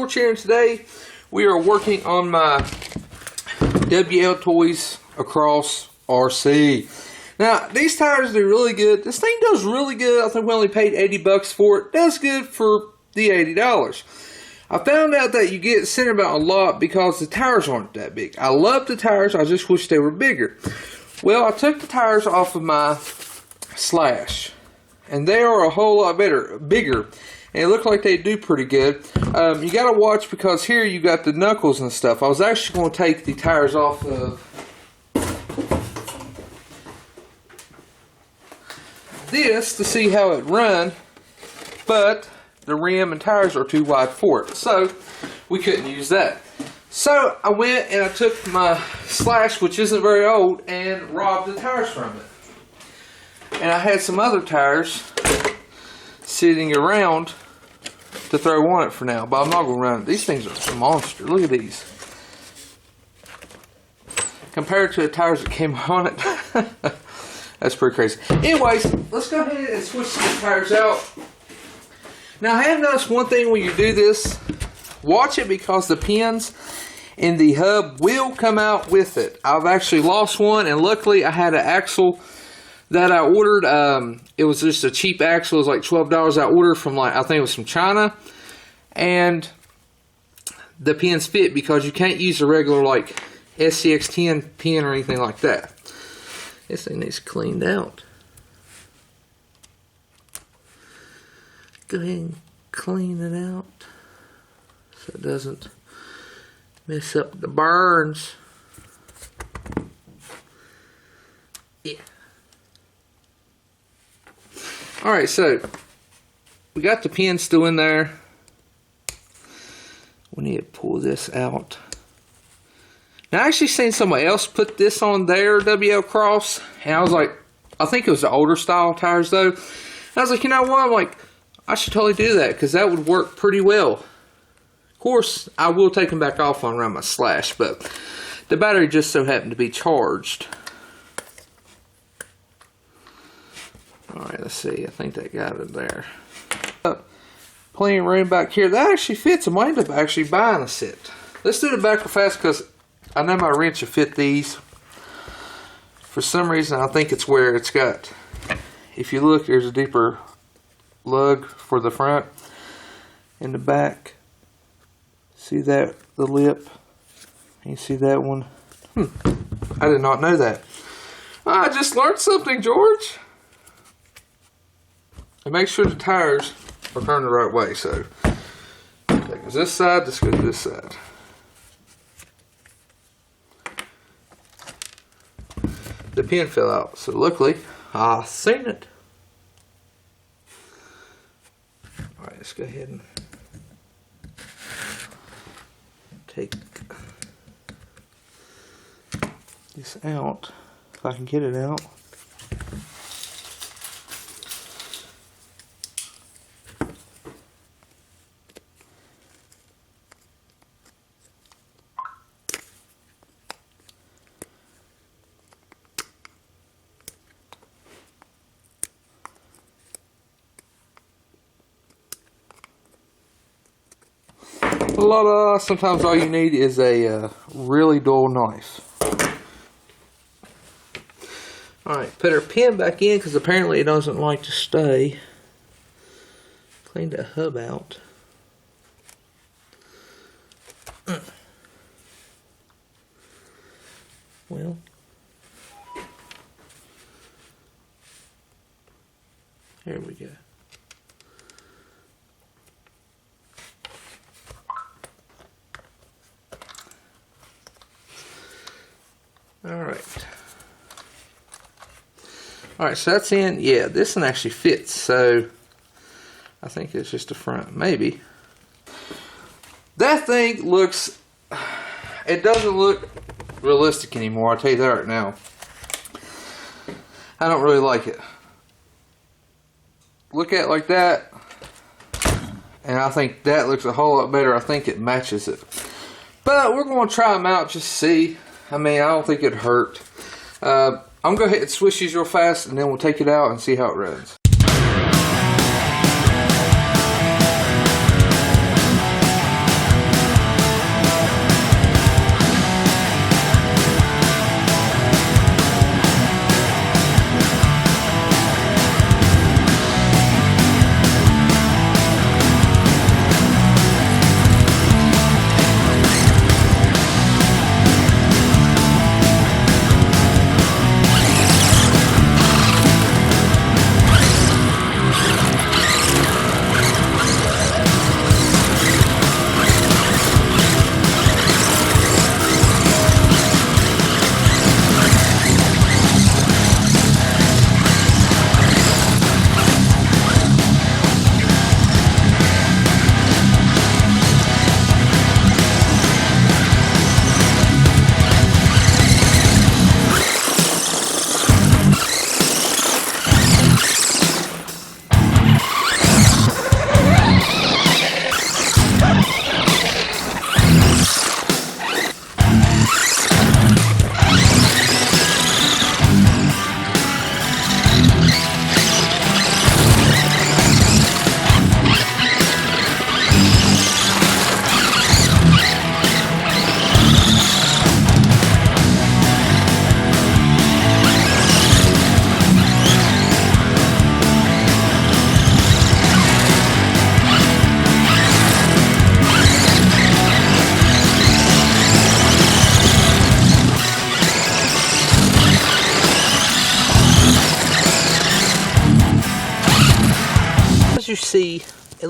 George here, and today we are working on my WL Toys Across RC. Now, these tires do really good. This thing does really good. I think we only paid 80 bucks for it. Does good for the $80. I found out that you get center mount a lot because the tires aren't that big. I love the tires, I just wish they were bigger. Well, I took the tires off of my Slash, and they are a whole lot bigger, and it looked like they do pretty good. You gotta watch because here you got the knuckles and stuff. I was actually going to take the tires off of this to see how it run, but the rim and tires are too wide for it, so we couldn't use that. So I went and I took my Slash, which isn't very old, and robbed the tires from it. And I had some other tires sitting around to throw on it for now, but I'm not going to run it. These things are a monster. Look at these. Compared to the tires that came on it, that's pretty crazy. Anyways, let's go ahead and switch the tires out. Now, I have noticed one thing when you do this. Watch it because the pins in the hub will come out with it. I've actually lost one, and luckily I had an axle that I ordered. It was just a cheap axle. It was like $12 I ordered from, like, I think it was from China. And the pins fit because you can't use a regular like SCX10 pin or anything like that. This thing needs cleaned out. Go ahead and clean it out so it doesn't mess up the burns. Yeah. Alright, so we got the pin still in there. We need to pull this out. Now, I actually seen somebody else put this on their WL Cross, and I was like, I think it was the older style tires though. And I was like, you know what? I'm like, I should totally do that because that would work pretty well. Of course, I will take them back off on around my Slash, but the battery just so happened to be charged. Alright, let's see. I think that got it there. Plenty of room back here. That actually fits. I might end up actually buying a set. Let's do the back real fast because I know my wrench will fit these. For some reason, I think it's where it's got, if you look, there's a deeper lug for the front and the back. See that? The lip. You see that one? I did not know that. I just learned something, George. And make sure the tires are turned the right way. So that goes this side, this goes this side. The pin fell out, so luckily I seen it. Alright, let's go ahead and take this out, if I can get it out. Sometimes all you need is a really dull knife. Alright, put our pin back in because apparently it doesn't like to stay. Clean the hub out. Well, there we go. Alright, so that's in. Yeah, this one actually fits, so I think it's just the front, maybe. That thing looks, it doesn't look realistic anymore, I'll tell you that right now. I don't really like it. Look at it like that, and I think that looks a whole lot better. I think it matches it. But we're going to try them out just to see. I mean, I don't think it'd hurt. I'm going to go ahead and switch these real fast, and then we'll take it out and see how it runs.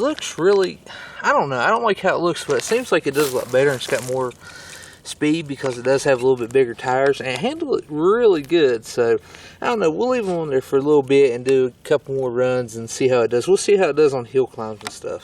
looks really, I don't know, I don't like how it looks, but it seems like it does a lot better, and it's got more speed because it does have a little bit bigger tires, and it handled it really good. So I don't know, we'll leave them on there for a little bit and do a couple more runs and see how it does. We'll see how it does on hill climbs and stuff.